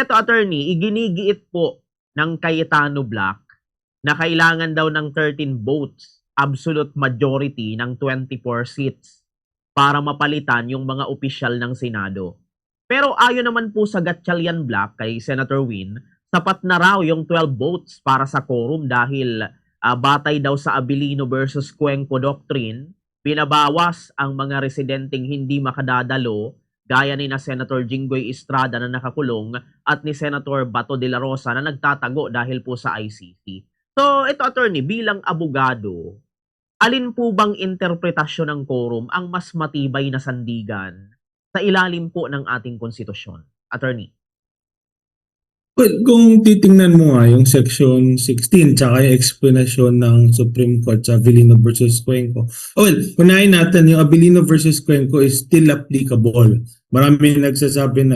eto attorney, iginigiit po ng Cayetano Black na kailangan daw ng 13 votes, absolute majority ng 24 seats para mapalitan yung mga opisyal ng Senado. Pero ayon naman po sa Gatchalian Black kay Senator Win, sapat na raw yung 12 votes para sa quorum dahil batay daw sa Abilino versus Cuenco Doctrine, binabawas ang mga residenteng hindi makadadalo gaya ni na Senator Jinggoy Estrada na nakakulong at ni Senator Bato de la Rosa na nagtatago dahil po sa ICC. So ito attorney, bilang abogado, alin po bang interpretasyon ng quorum ang mas matibay na sandigan sa ilalim po ng ating konstitusyon? Attorney. Well, kung titingnan mo nga yung Section 16 tsaka yung explanation ng Supreme Court sa Abilino versus Cuenco. Well, unahin natin yung Abilino versus Cuenco is still applicable. Marami nagsasabi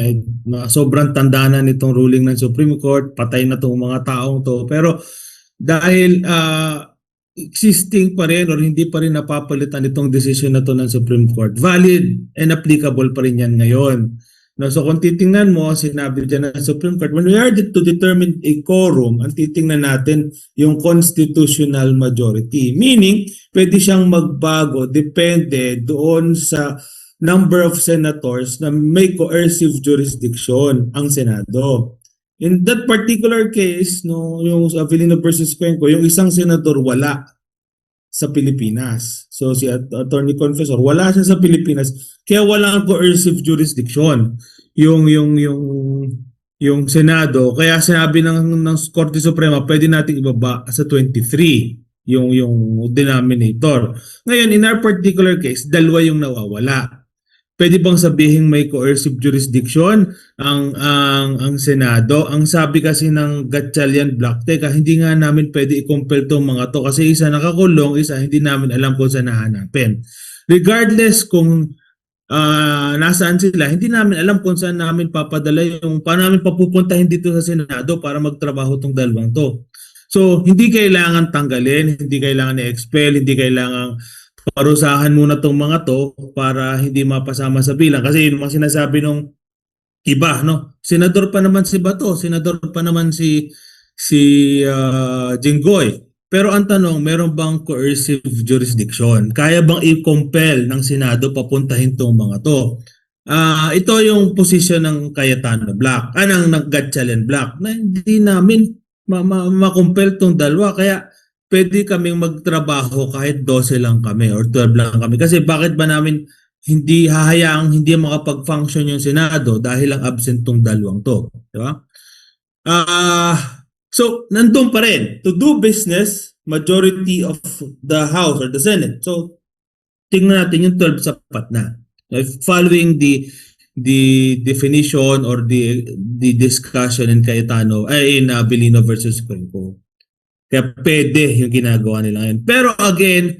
na sobrang tanda na nitong ruling ng Supreme Court, patay na itong mga taong to. Pero dahil existing pa rin or hindi pa rin napapalitan itong decision na to ng Supreme Court, valid and applicable pa rin yan ngayon. No, so kung titingnan mo, sinabi dyan ng Supreme Court, when we are to determine a quorum, ang titingnan natin yung constitutional majority. Meaning, pwede siyang magbago, depende doon sa number of senators na may coercive jurisdiction ang Senado. In that particular case, no, yung Abilino versus Cuenco, yung isang senador wala sa Pilipinas. So si Attorney Confessor, wala siya sa Pilipinas, kaya wala ang coercive jurisdiction yung Senado. Kaya sinabi ng Korte Suprema, pwede nating ibaba sa 23 yung denominator. Ngayon, in our particular case, dalawa yung nawawala. Pwede bang sabihin may coercive jurisdiction ang Senado? Ang sabi kasi ng Gatchalian Black, teka, hindi nga namin pwede i-compel tong mga to kasi isa nakakulong, isa hindi namin alam kung saan nahanapin. Regardless kung nasaan sila, hindi namin alam kung saan namin papadala paano namin papupuntahin dito sa Senado para magtrabaho tong dalawang to. So, hindi kailangan tanggalin, hindi kailangan i-expel, hindi kailangan parusahan muna tong mga to para hindi mapasama sa bilang. Kasi yun mga sinasabi nung iba, no? Senador pa naman si Bato, senador pa naman si Jinggoy. Pero ang tanong, meron bang coercive jurisdiction? Kaya bang i-compel ng Senado papuntahin tong mga to? Ito yung posisyon ng Cayetano Black, ng Gatchalian Black, na hindi namin ma-compel tong dalawa. Kaya pwede kaming magtrabaho kahit 12 lang kami or 12 lang kami. Kasi bakit ba namin hindi hahayaang hindi makapag-function yung Senado dahil lang absent tong dalawang to. Di ba? So, nandun pa rin. To do business, majority of the House or the Senate. So, tingnan natin yung 12 sapat na. Following the definition or the discussion in Cayetano, in Abilino versus Cuenco. Kaya pwede yung ginagawa nila ngayon. Pero again,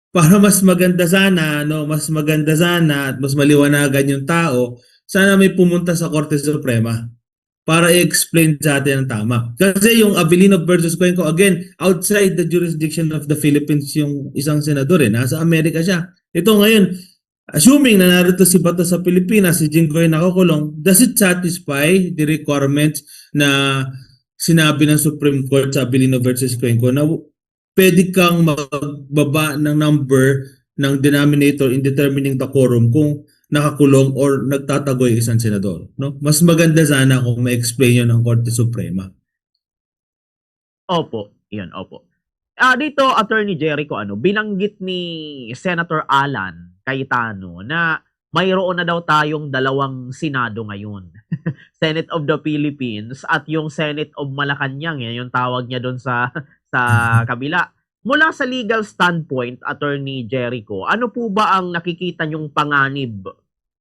para mas maganda sana, no, mas maganda sana at mas maliwanagan yung tao, sana may pumunta sa Korte Suprema para i-explain sa atin ang tama. Kasi yung Abilino versus Cuenco, again, outside the jurisdiction of the Philippines yung isang senador, nasa Amerika siya. Ito ngayon, assuming na narito si Bato sa Pilipinas, si Jinggoy nakakulong, does it satisfy the requirements na sinabi ng Supreme Court sa Abilino versus Cuenco na pwede kang magbaba ng number ng denominator in determining the quorum kung nakakulong or nagtatagoy isang senador, no? Mas maganda sana kung ma-explain yun ng Korte Suprema. Opo, yun, opo. Dito, Attorney Jericho, binanggit ni Senator Alan Cayetano na mayroon na daw tayong dalawang Senado ngayon. Senate of the Philippines at yung Senate of Malacanang, yan yung tawag niya doon sa kabila. Mula sa legal standpoint, Attorney Jericho, ano po ba ang nakikita niyong panganib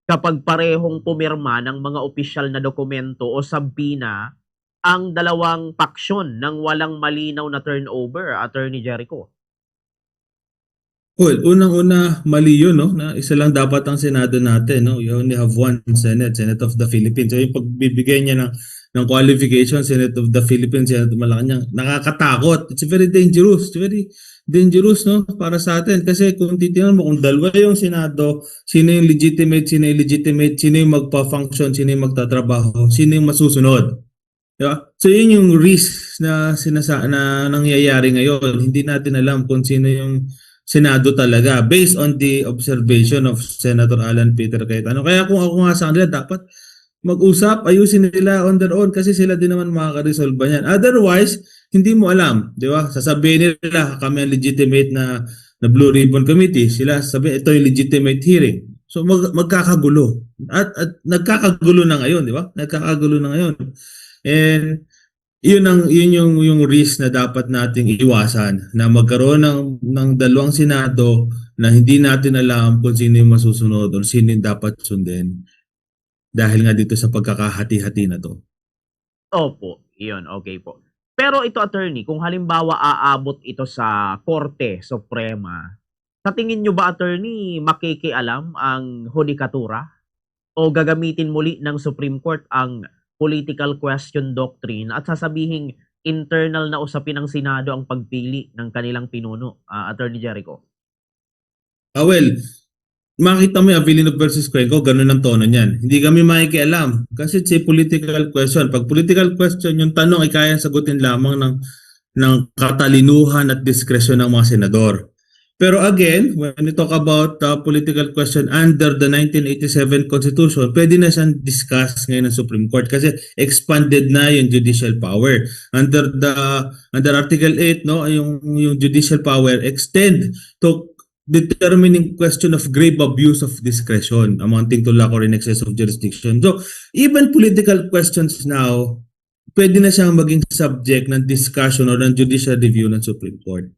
kapag parehong pumirma ng mga opisyal na dokumento o sabina ang dalawang paksyon ng walang malinaw na turnover, Attorney Jericho? Well, unang-una, mali yun, no? Na isa lang dapat ang Senado natin, no? You only have one Senate, Senate of the Philippines. So yung pagbibigay niya ng qualification, Senate of the Philippines, Senate of Malacanang, nakakatakot. It's very dangerous. It's very dangerous, no? Para sa atin. Kasi kung titingnan mo, kung dalawa yung Senado, sino yung legitimate, sino yung illegitimate, sino yung magpa-function, sino yung magtatrabaho, sino yung masusunod. Diba? So yun yung risk na nangyayari ngayon. Hindi natin alam kung sino yung Senado talaga based on the observation of Senator Alan Peter Cayetano. Kaya kung ako nga sa kanila, dapat mag-usap, ayusin nila on their own kasi sila din naman makaka-resolve niyan. Otherwise, hindi mo alam, di ba? Sasabihin nila kami ang legitimate na Blue Ribbon Committee. Sila sasabihin, ito yung legitimate hearing. So magkakagulo. At nagkakagulo na ngayon, di ba? Nagkakagulo na ngayon. And yun yung risk na dapat nating iwasan na magkaroon ng dalawang senado na hindi natin alam kung sino yung masusunod o sino yung dapat sundin dahil nga dito sa pagkakahati-hati na to. Opo, iyon, okay po. Pero ito, attorney, kung halimbawa aabot ito sa Korte Suprema, sa tingin nyo ba, attorney, makikialam ang hudikatura o gagamitin muli ng Supreme Court ang political question doctrine at sasabihing internal na usapin ng Senado ang pagpili ng kanilang pinuno, Attorney Jericho? Well, makita mo yung Avellino versus Cuenco, ganun ang tono niyan. Hindi kami makikialam kasi it's a political question. Pag political question, yung tanong ay kayang sagutin lamang ng katalinuhan at diskresyon ng mga senador. Pero again, when we talk about political question under the 1987 Constitution, pwede na siyang discuss ngayon ng Supreme Court kasi expanded na yung judicial power. Under Article 8, no, yung judicial power extend to determining question of grave abuse of discretion amounting to lack or in excess of jurisdiction. So, even political questions now, pwede na siyang maging subject ng discussion or ng judicial review ng Supreme Court.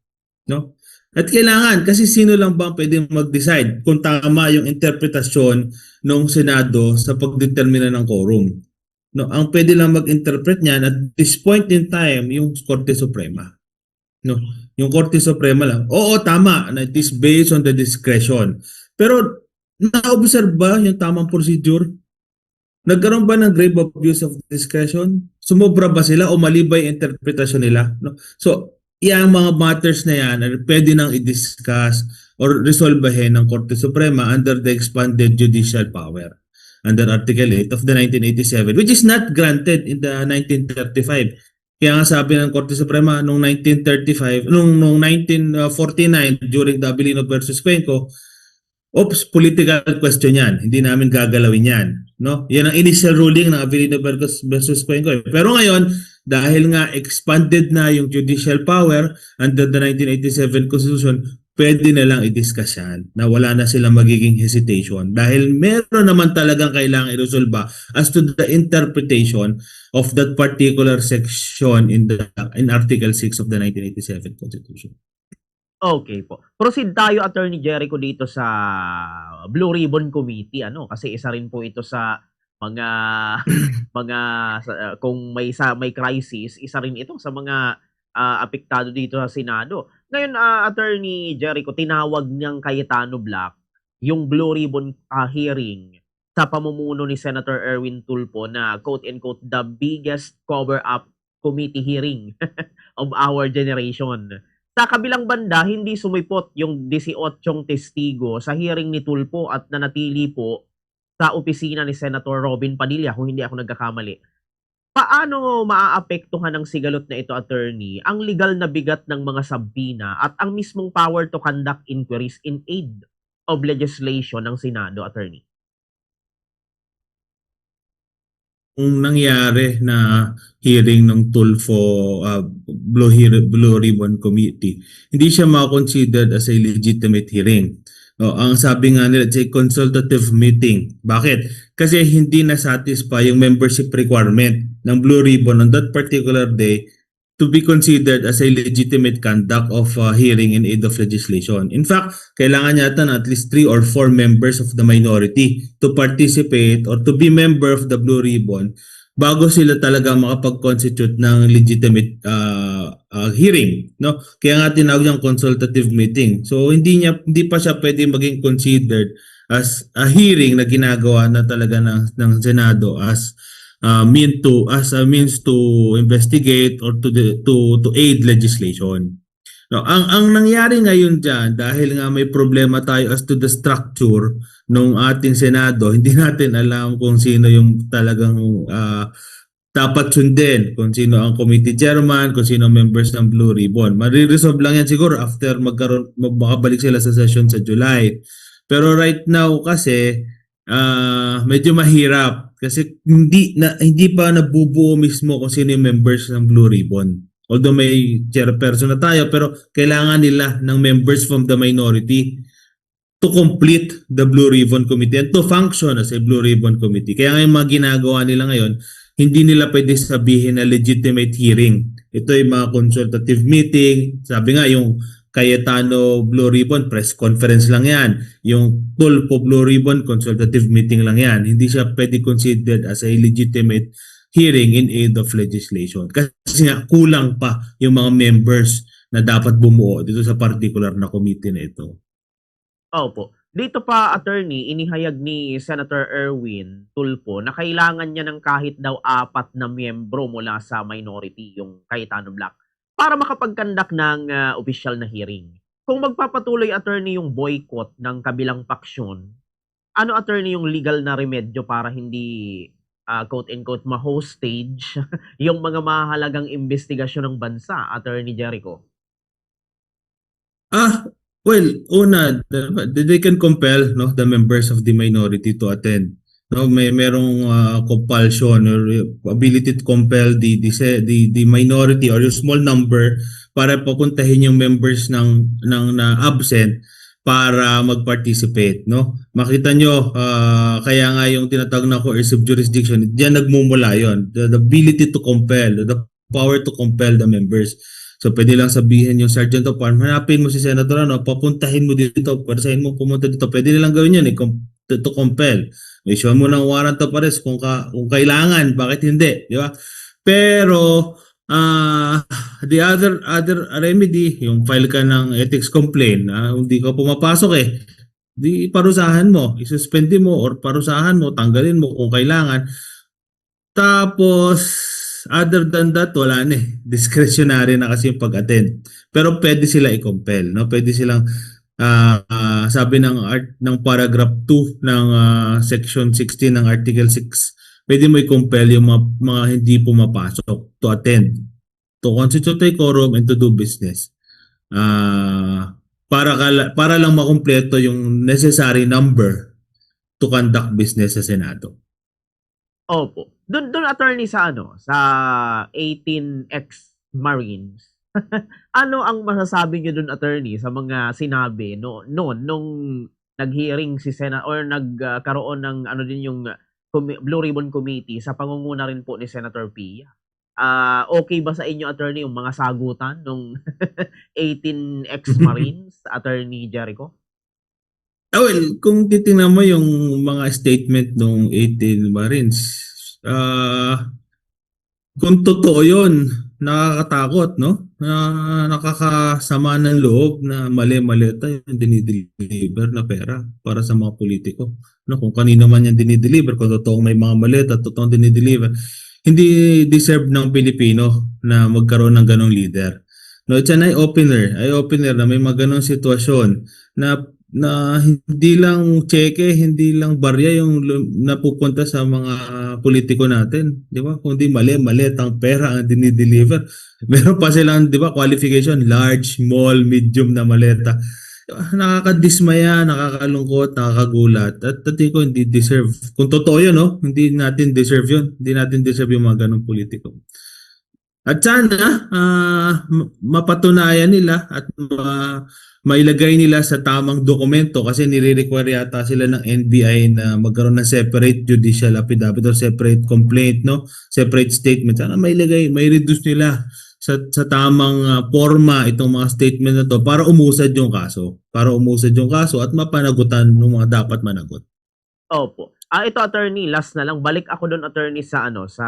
No? At kailangan, kasi sino lang ba ang pwedeng mag-decide kung tama yung interpretasyon ng Senado sa pagdetermina ng quorum. No, ang pwede lang mag-interpret niyan at this point in time, yung Korte Suprema. No, yung Korte Suprema lang. Oo, tama na it is based on the discretion. Pero na-observe ba yung tamang procedure? Nagkaroon ba ng grave abuse of discretion? Sumobra ba sila o mali ba yung interpretasyon nila? No? So, yung mga matters na yan ay pwede nang i-discuss or resolbahin ng Korte Suprema under the expanded judicial power under Article 8 of the 1987, which is not granted in the 1935. Kaya nga sabi ng Korte Suprema noong 1935, noong 1949 during the Avellino versus Cuenco, oops, political question yan. Hindi namin gagalawin yan. No? Yan ang initial ruling ng Avellino versus Cuenco. Pero ngayon, dahil nga expanded na yung judicial power under the 1987 Constitution, pwede na lang i-discuss yan na wala na silang magiging hesitation dahil meron naman talagang kailangan i-resolve as to the interpretation of that particular section in Article 6 of the 1987 Constitution. Okay po. Proceed tayo, Attorney Jericho, dito sa Blue Ribbon Committee, kasi isa rin po ito sa mga kung may crisis, isa rin ito sa mga apektado dito sa Senado. Ngayon, Attorney Jericho, tinawag niyang Cayetano Black yung Blue Ribbon hearing sa pamumuno ni Senator Erwin Tulfo na quote-unquote the biggest cover-up committee hearing of our generation. Sa kabilang banda, hindi sumipot yung 18 testigo sa hearing ni Tulfo at nanatili po sa opisina ni Senator Robin Padilla, kung hindi ako nagkakamali. Paano maaapektuhan ng sigalot na ito, attorney, ang legal na bigat ng mga sabina at ang mismong power to conduct inquiries in aid of legislation ng Senado, attorney? Kung nangyari na hearing ng Tulfo Blue Ribbon Committee, hindi siya ma-considered as a legitimate hearing. Ang sabi nga nila, it's a consultative meeting. Bakit? Kasi hindi na-satisfy yung membership requirement ng Blue Ribbon on that particular day to be considered as a legitimate conduct of hearing in aid of legislation. In fact, kailangan yata na at least 3 or 4 members of the minority to participate or to be member of the Blue Ribbon bago sila talaga makapag-constitute ng legitimate hearing, no? Kaya nga tinawag yung consultative meeting. So hindi pa siya pwede maging considered as a hearing na ginagawa na talaga ng Senado as a means to investigate or to aid legislation. No, ang nangyari ngayon diyan dahil nga may problema tayo as to the structure ng ating Senado, hindi natin alam kung sino yung talagang dapat sundin kung sino ang committee chairman, kung sino ang members ng Blue Ribbon. Mariresolve lang yan siguro after makabalik sila sa session sa July. Pero right now kasi medyo mahirap kasi hindi pa nabubuo mismo kung sino yung members ng Blue Ribbon. Although may chairperson na tayo pero kailangan nila ng members from the minority to complete the Blue Ribbon Committee and to function as a Blue Ribbon Committee. Kaya nga yung mga ginagawa nila ngayon, hindi nila pwede sabihin na legitimate hearing. Ito yung mga consultative meeting. Sabi nga yung Cayetano Blue Ribbon, press conference lang yan. Yung Tulfo Blue Ribbon, consultative meeting lang yan. Hindi siya pwede considered as a legitimate hearing in aid of legislation. Kasi nga kulang pa yung mga members na dapat bumuo dito sa particular na committee na ito. Opo. Dito pa, attorney, inihayag ni Senator Erwin Tulfo na kailangan niya ng kahit daw 4 na miyembro mula sa minority, yung Cayetano Black, para makapag-conduct ng official na hearing. Kung magpapatuloy, attorney, yung boycott ng kabilang paksyon, ano, attorney, yung legal na remedyo para hindi, quote-unquote, ma-hostage yung mga mahalagang investigasyon ng bansa, Attorney Jericho? Well, una, they can compel the members of the minority to attend. No, merong compulsion or ability to compel the minority or yung small number para papuntahin yung members ng na absent para mag-participate, no? Makita nyo, kaya nga yung tinatawag na coercive jurisdiction, diyan nagmumula yon, the ability to compel, the power to compel the members. So pwede lang sabihin yung Sergeant of Arms, hanapin mo si Senator papuntahin mo dito, pwersahin mo pumunta dito. Pwede nilang gawin yun to compel. Issue mo ng warrant of arrest kung kailangan, bakit hindi, di ba? Pero the other remedy, yung file ka ng ethics complaint, hindi ka pumapasok di parusahan mo, isuspend mo or parusahan mo, tanggalin mo kung kailangan. Tapos other than that, wala na discretionary na kasi yung pag-attend. Pero pwede sila i-compel, no? Pwede silang sabi ng paragraph 2 ng section 16 ng article 6, pwede mo i-compel yung mga hindi pumapasok to attend, to constitute a quorum and to do business. Para lang makumpleto yung necessary number to conduct business sa Senado. Opo. Doon attorney sa sa 18 ex-Marines. Ano ang masasabi niyo doon, attorney, sa mga sinabi noon nung nag-hearing si or nagkaroon ng din yung Blue Ribbon Committee sa pangunguna rin po ni Senator Pia? Okay ba sa inyo, attorney, yung mga sagutan nung 18 ex-Marines, Attorney Jericho? Well, kung titingnan mo yung mga statement ng 18 Marines, kung totoo yun, nakakatakot, no? Nakakasama ng loob na mali-mali tayo yung dinideliver na pera para sa mga politiko. No? Kung kanino man yan dinideliver, kung totoong may mga mali at totoong dinideliver, hindi deserve ng Pilipino na magkaroon ng ganong leader. No, it's an eye-opener na may mga ganong sitwasyon na hindi lang cheque, hindi lang barya yung napupunta sa mga politiko natin, di ba? Kundi mali ang pera ang dinideliver. Meron pa silang, di ba, qualification, large, small, medium na maleta. Nakakadismaya, nakakalungkot, nakakagulat. At tingin ko hindi deserve. Kung totoo yun, no? Hindi natin deserve yun. Hindi natin deserve yung mga ganong politiko. At sana mapatunayan nila at mailagay nila sa tamang dokumento kasi nire-require yata sila ng NBI na magkaroon ng separate judicial affidavit or separate complaint, no? Separate statement. Sana may reduce nila sa tamang forma itong mga statement na to para umusad yung kaso. At mapanagutan ng mga dapat managot. Opo. Ito, attorney, last na lang. Balik ako doon, attorney, sa sa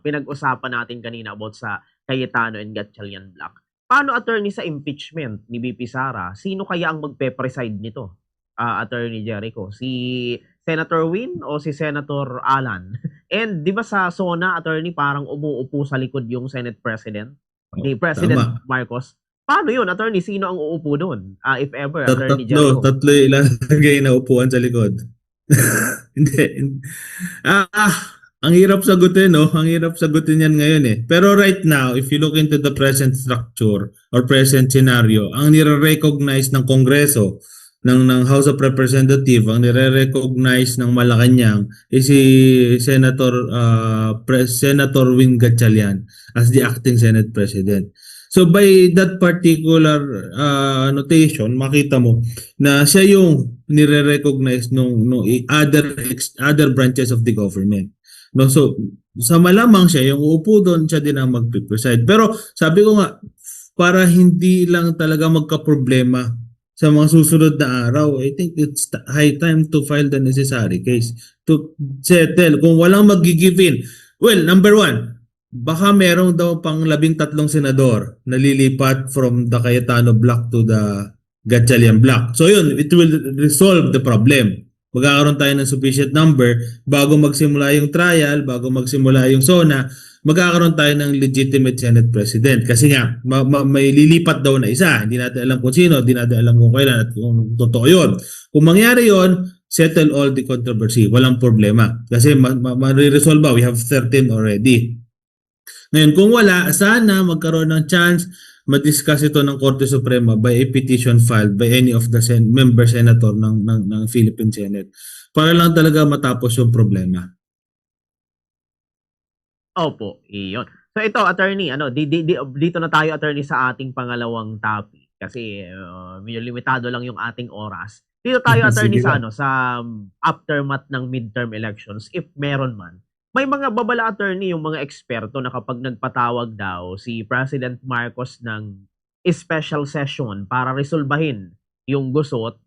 pinag-usapan natin kanina about sa Cayetano and Gatchalian Black. Paano, attorney, sa impeachment ni BP Sara? Sino kaya ang magpe-preside nito? Attorney Jericho, si Senator Win o si Senator Alan? And di ba sa SONA, attorney, parang umuupo sa likod yung Senate President, ni President Marcos? Paano yun, attorney? Sino ang uupo doon? If ever, attorney Jericho? Tatlo ilalagay na upuan sa likod. Hindi. Ang hirap sagutin, no? Ang hirap sagutin yan ngayon eh. Pero right now, if you look into the present structure or present scenario, ang nire-recognize ng Kongreso, ng House of Representatives, ang nire-recognize ng Malacanang is si Senator Win Gatchalian as the acting Senate President. So by that particular notation, makita mo na siya yung nire-recognize nung other branches of the government. No, so sa malamang siya yung uupo doon, siya din ang magpe-preside. Pero sabi ko nga, para hindi lang talaga magka-problema sa mga susunod na araw, I think it's high time to file the necessary case to settle. Kung walang mag-give in, well, number one, baka merong daw pang 13 senador na lilipat from the Cayetano block to the Gatchalian block. So yun, it will resolve the problem. Magkakaroon tayo ng sufficient number bago magsimula yung trial, bago magsimula yung SONA, magkakaroon tayo ng legitimate Senate President. Kasi nga, may lilipat daw na isa. Hindi natin alam kung sino, hindi natin alam kung kailan at kung totoo yun. Kung mangyari yun, settle all the controversy. Walang problema. Kasi ma-resolve ba? We have 13 already. Ngayon, kung wala, sana magkaroon ng chance ma-discuss ito ng Korte Suprema by a petition filed by any of the member senator ng Philippine Senate para lang talaga matapos yung problema. Opo, iyon. So ito, attorney, dito na tayo, attorney, sa ating pangalawang topic kasi medyo limitado lang yung ating oras. Dito tayo, attorney, Sige sa ba? sa aftermath ng midterm elections, if meron man. May mga babala, attorney, yung mga eksperto na kapag nagpatawag daw si President Marcos ng special session para resolbahin yung gusot,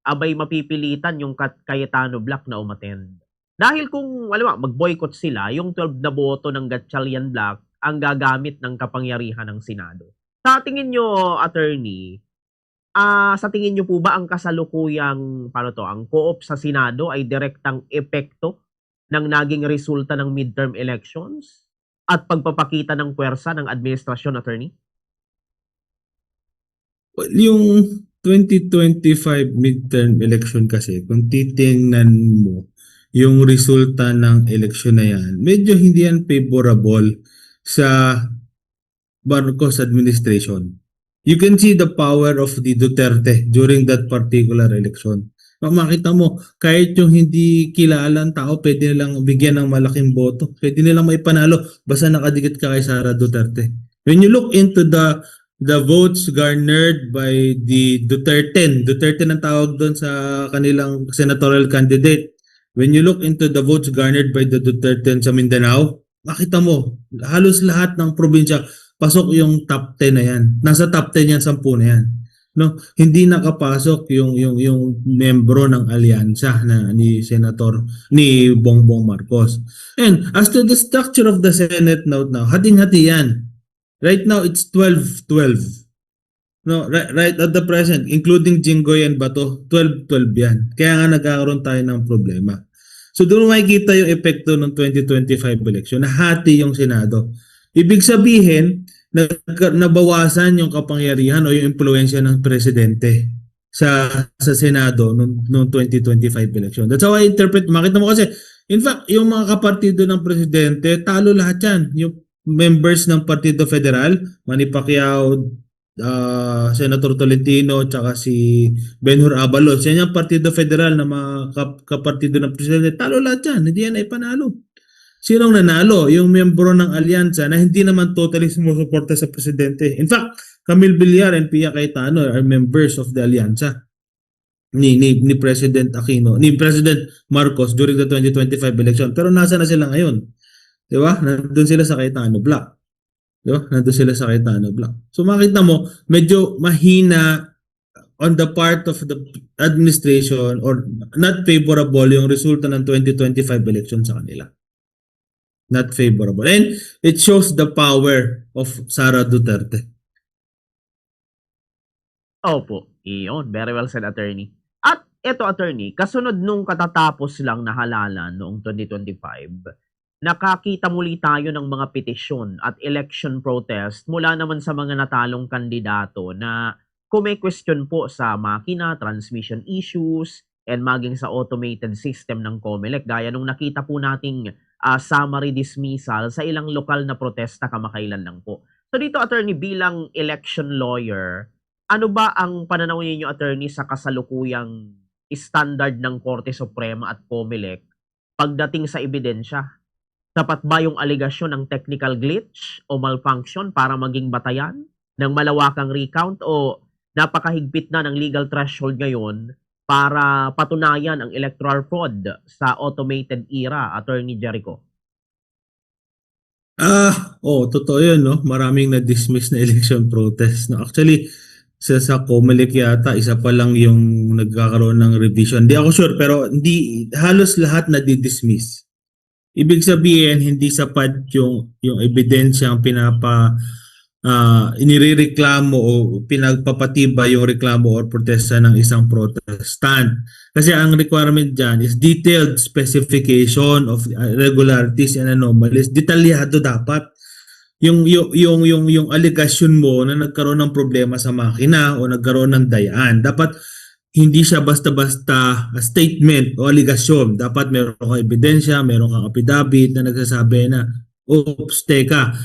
abay mapipilitan yung Cayetano Block na umattend. Dahil kung mag-boycott sila, yung 12 na boto ng Gatchalian Block ang gagamit ng kapangyarihan ng Senado. Sa tingin nyo, attorney, sa tingin nyo po ba ang kasalukuyang ang co-op sa Senado ay direktang epekto ng naging resulta ng midterm elections at pagpapakita ng puwersa ng administrasyon, attorney? Well, yung 2025 midterm election kasi, kung titingnan mo yung resulta ng election na yan, medyo hindi yan favorable sa Marcos administration. You can see the power of the Duterte during that particular election. Makita mo, kahit yung hindi kilalang tao, pwede nilang bigyan ng malaking boto. Pwede nilang maipanalo basta nakadikit ka kay Sara Duterte. When you look into the votes garnered by the Duterte ng tawag doon sa kanilang senatorial candidate. When you look into the votes garnered by the Duterte sa Mindanao, makita mo, halos lahat ng probinsya, pasok yung top 10 na yan. Nasa top 10 yan, 10 na yan. No, hindi nakapasok yung membro ng alyansa na ni Bongbong Marcos. And as to the structure of the Senate now, hating-hati yan. Right now it's 12-12. No, right at the present, including Jinggoy and Bato, 12-12 yan. Kaya nga nagkakaroon tayo ng problema. So doon makikita yung epekto ng 2025 election, nahati yung Senado. Ibig sabihin, nabawasan yung kapangyarihan o yung impluensya ng presidente sa Senado noong 2025 election. That's how I interpret. Makita mo kasi, in fact, yung mga kapartido ng presidente, talo lahat yan. Yung members ng Partido Federal, Manny Pacquiao, Senator Tolentino, tsaka si Benhur Abalos. Yan yung Partido Federal na mga kapartido ng presidente. Talo lahat yan. Hindi yan ay panalo. Sinong nanalo? Yung miyembro ng alyansa na hindi naman totally sumusuporta sa presidente. In fact, Camille Villar and Pia Cayetano are members of the alyansa ni President Aquino, ni President Marcos during the 2025 election. Pero nasa na sila ngayon? Di ba? Nandun sila sa Cayetano Block. Di ba? Nandun sila sa Cayetano Block. So makita mo, medyo mahina on the part of the administration or not favorable yung resulta ng 2025 election sa kanila. Not favorable. And it shows the power of Sara Duterte. Opo, iyon. Very well said, attorney. At eto, attorney, kasunod nung katatapos lang na halalan noong 2025, nakakita muli tayo ng mga petisyon at election protest mula naman sa mga natalong kandidato na kume-question po sa makina, transmission issues, and maging sa automated system ng COMELEC. Gaya nung nakita po nating summary dismissal sa ilang lokal na protesta kamakailan lang po. So dito, attorney, bilang election lawyer, ano ba ang pananaw ninyo, attorney, sa kasalukuyang standard ng Korte Suprema at COMELEC pagdating sa ebidensya? Sapat ba yung aligasyon ng technical glitch o malfunction para maging batayan ng malawakang recount, o napakahigpit na ng legal threshold ngayon para patunayan ang electoral fraud sa automated era, Attorney Jericho? Totoo yun, no? Maraming na-dismiss na election protest, no? Actually, sa COMELEC yata, isa pa lang yung nagkakaroon ng revision. Hindi ako sure, pero hindi, halos lahat na-dismiss. Ibig sabihin, hindi sapat yung ebidensya ang inirereklamo o pinagpapatiba yung reklamo or protesta ng isang protestant. Kasi ang requirement dyan is detailed specification of irregularities and anomalies. Detalyado dapat yung allegation mo na nagkaroon ng problema sa makina o nagkaroon ng dayaan. Dapat hindi siya basta-basta statement o allegation. Dapat meron kang ebidensya, meron kang affidavit na nagsasabi na, oops, teka,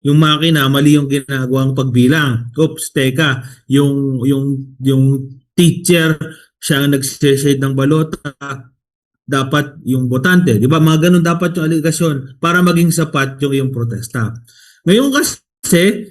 yung makina, mali yung ginagawang pagbilang. Oops, teka, yung teacher, siya ang nag-shade ng balota, dapat yung botante. Di ba? Mga ganun dapat yung allegation para maging sapat yung protesta. Ngayon kasi,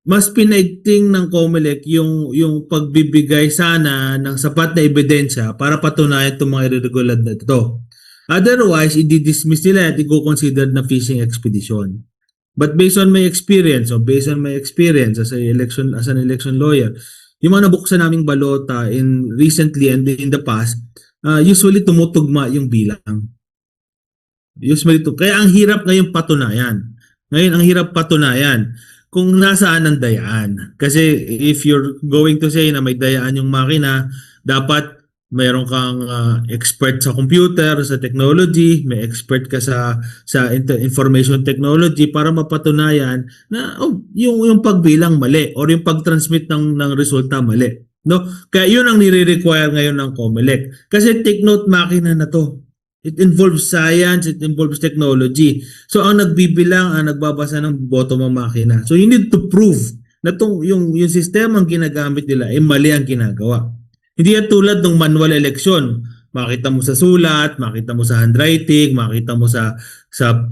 mas pinaigting ng COMELEC yung pagbibigay sana ng sapat na ebidensya para patunayan itong mga irregular na ito. Otherwise, i-dismiss nila at i-consider na fishing expedition. But based on my experience as an election lawyer, yung mga nabuksan naming balota recently and in the past, usually tumutugma yung bilang. Kaya ang hirap ngayon patunayan. Kung nasaan ang dayaan. Kasi if you're going to say na may dayaan yung makina, dapat mayroon kang expert sa computer, sa technology, may expert ka sa information technology para mapatunayan na yung pagbilang mali or yung pag-transmit ng resulta mali. No? Kaya yun ang nire-require ngayon ng COMELEC. Kasi take note, makina na to. It involves science, it involves technology. So ang nagbibilang, ang nagbabasa ng boto ng makina. So you need to prove na yung sistema ang ginagamit nila ay mali ang ginagawa. Hindi yan tulad ng manual election. Makita mo sa sulat, makita mo sa handwriting, makita mo sa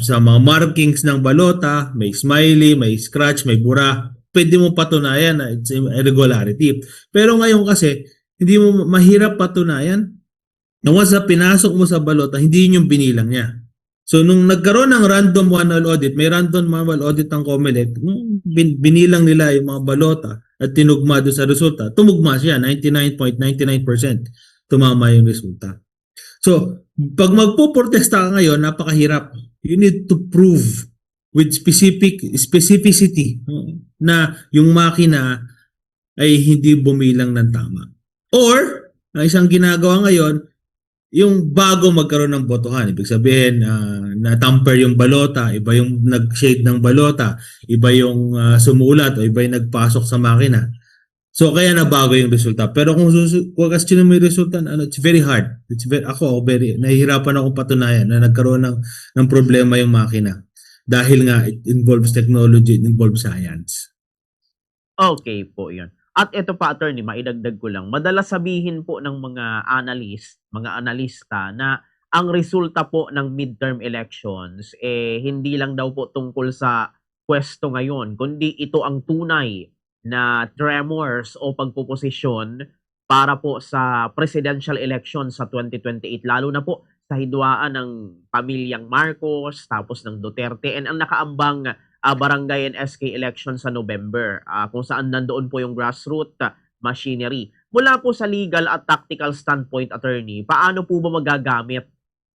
mga markings ng balota, may smiley, may scratch, may bura. Pwede mo patunayan na it's irregularity. Pero ngayon kasi, hindi mo mahirap patunayan. Nung once pinasok mo sa balota, hindi yun yung binilang niya. So nung nagkaroon ng random manual audit, may random manual audit ng COMELEC, binilang nila yung mga balota at tinugma doon sa resulta. Tumugma siya, 99.99% tumama yung resulta. So, pag magpo-protesta ka ngayon, napakahirap. You need to prove with specificity na yung makina ay hindi bumilang ng tama. Or, ang isang ginagawa ngayon, yung bago magkaroon ng botohan. Ibig sabihin, na-tamper yung balota, iba yung nag-shade ng balota, iba yung sumulat, o iba yung nagpasok sa makina. So, kaya nabago yung resulta. Pero kung question mo yung resulta, it's very hard. Nahihirapan akong patunayan na nagkaroon ng problema yung makina. Dahil nga, it involves technology, it involves science. Okay po yun. At ito pa, attorney, maidagdag ko lang. Madalas sabihin po ng mga analista na ang resulta po ng midterm elections hindi lang daw po tungkol sa pwesto ngayon, kundi ito ang tunay na tremors o pagpuposisyon para po sa presidential election sa 2028, lalo na po sa hidwaan ng pamilyang Marcos, tapos ng Duterte, and ang nakaambang barangay and SK election sa November, kung saan nandoon po yung grassroots machinery. Mula po sa legal at tactical standpoint, attorney, paano po ba magagamit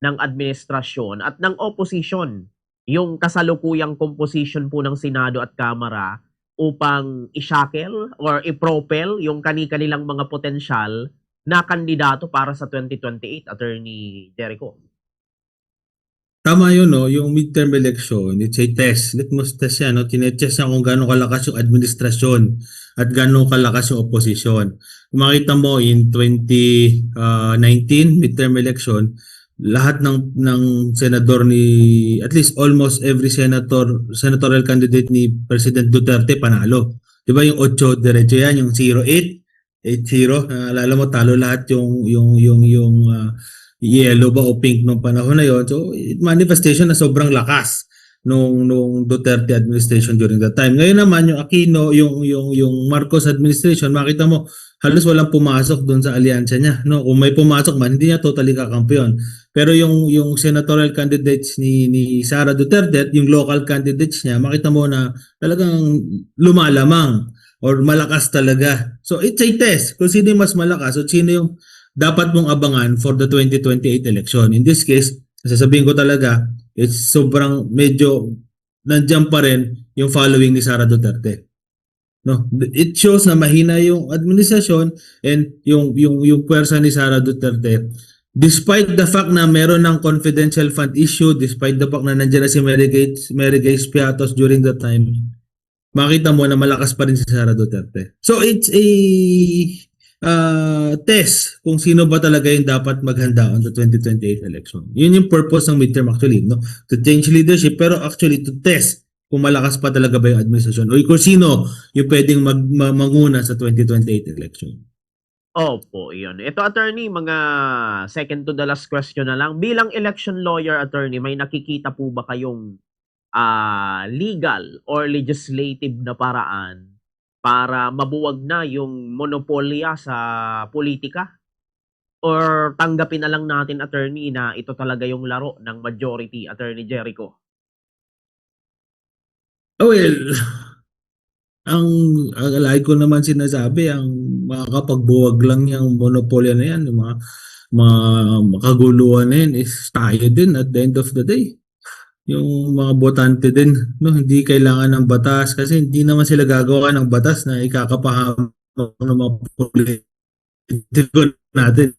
ng administrasyon at ng opposition yung kasalukuyang composition po ng Senado at Kamara upang i-shackle or i-propel yung kani-kanilang mga potensyal na kandidato para sa 2028, Attorney Jericho? Tama yun, no? Yung midterm election, it's a test. Litmus test yan, no? Tinetest yan kung gano'ng kalakas yung administrasyon at gano'ng kalakas yung opposition. Kung makita mo in 2019 midterm election, lahat ng senador ni at least almost every senatorial candidate ni President Duterte panalo. 'Di ba yung 8 diretso yan, yung 08 8-0, naalala mo talo lahat yung yellow ba o pink nung panahon na yon. So manifestation na sobrang lakas nung Duterte administration during that time. Ngayon naman yung Aquino, yung Marcos administration, makita mo halos walang pumasok doon sa alyansa niya, no? Kung may pumasok man, hindi niya totally kakampiyon. Pero yung senatorial candidates ni Sara Duterte at yung local candidates niya, makita mo na talagang lumalamang or malakas talaga. So it's a test kung sino yung mas malakas o sino yung dapat mong abangan for the 2028 election. In this case, sasabihin ko talaga, it's sobrang medyo nandiyan pa rin yung following ni Sara Duterte. No, it shows na mahina yung administrasyon and yung puwersa ni Sara Duterte. Despite the fact na meron ng confidential fund issue, despite the fact na nandiyan na si Mary Grace Piatos during that time, makita mo na malakas pa rin si Sara Duterte. So it's a test kung sino ba talaga yung dapat maghanda on the 2028 election. Yun yung purpose ng midterm actually, no? To change leadership, pero actually to test kung malakas pa talaga ba yung administrasyon o kung sino yung pwedeng manguna sa 2028 election. Opo, yun. Ito, attorney, mga second to the last question na lang. Bilang election lawyer, attorney, may nakikita po ba kayong legal or legislative na paraan para mabuwag na yung monopolya sa politika? Or tanggapin na lang natin, attorney, na ito talaga yung laro ng majority, Attorney Jericho? Well, ang lagi ko naman sinasabi, ang makakapagbuwag lang yung monopolya na yan, yung mga makaguluhan na yan is tayo din at the end of the day. Yung mga botante din, no, hindi kailangan ng batas kasi hindi naman sila gagawa ng batas na ikakapahamak ng mga politiko natin.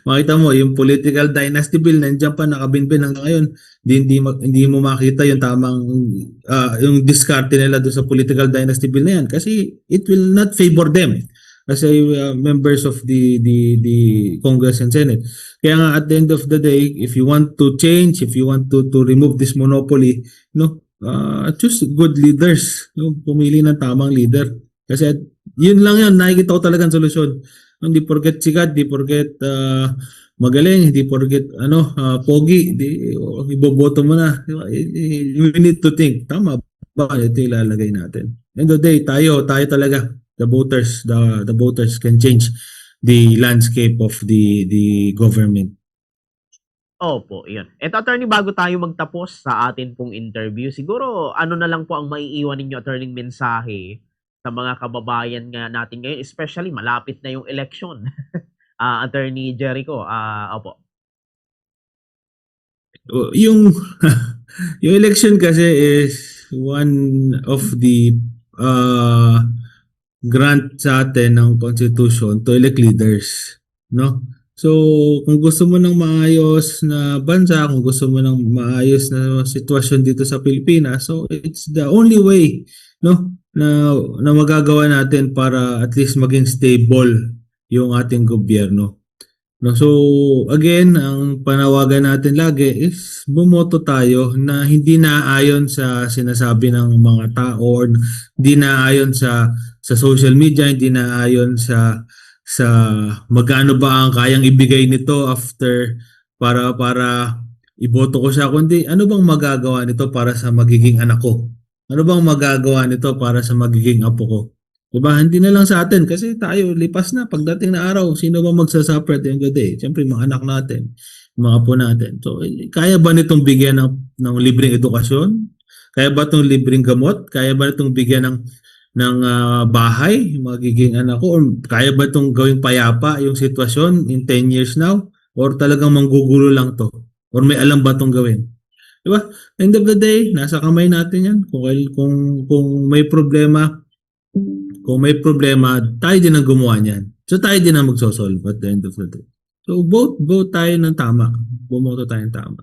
Makita mo, yung political dynasty bill nandiyan pa nakabinbin hanggang ngayon. Hindi mo makita yung tamang yung diskarte nila doon sa political dynasty bill na yan kasi it will not favor them as members of the Congress and Senate. Kaya nga at the end of the day, if you want to change, if you want to remove this monopoly, no, choose good leaders, no, pumili ng tamang leader. Kasi yun lang yan, nakikita ko talagang solusyon. Hindi porket sikat, hindi porket magaling, hindi porket pogi, iboboto mo na. We need to think, tama ba ito ilalagay natin? End of the day, tayo talaga, the voters can change the landscape of the government. Opo, yun. Eto, attorney, bago tayo magtapos sa atin pong interview, siguro ano na lang po ang maiiwan ninyo, attorney, mensahe sa mga kababayan nga natin ngayon, especially malapit na yung election. Attorney Jericho, opo. Yung yung election kasi is one of the grant sa atin ng Constitution to elect leaders, no? So, kung gusto mo ng maayos na bansa, kung gusto mo ng maayos na sitwasyon dito sa Pilipinas, so it's the only way, no, na magagawa natin para at least maging stable yung ating gobyerno. No, so again, ang panawagan natin lagi is bumoto tayo na hindi naayon sa sinasabi ng mga tao or hindi naayon sa social media, hindi naayon sa magkano ba ang kayang ibigay nito after para iboto ko siya, kundi ano bang magagawa nito para sa magiging anak ko? Ano bang magagawa nito para sa magiging apo ko? Diba? Hindi na lang sa atin kasi tayo lipas na pagdating na araw. Sino ba magsasuffer at the end of the day? Siyempre mga anak natin, mga apo natin. So, kaya ba nitong bigyan ng libreng edukasyon? Kaya ba itong libreng gamot? Kaya ba itong bigyan ng bahay, magiging anak ko? Or kaya ba itong gawing payapa yung sitwasyon in 10 years now? Or talagang manggugulo lang to? Or may alam ba itong gawin? Diba? End of the day, nasa kamay natin yan. Kung may problema, tayo din ang gumawa niyan. So tayo din ang magsosolve at the end of the day. So vote tayo ng tama. Bumoto tayo ng tama.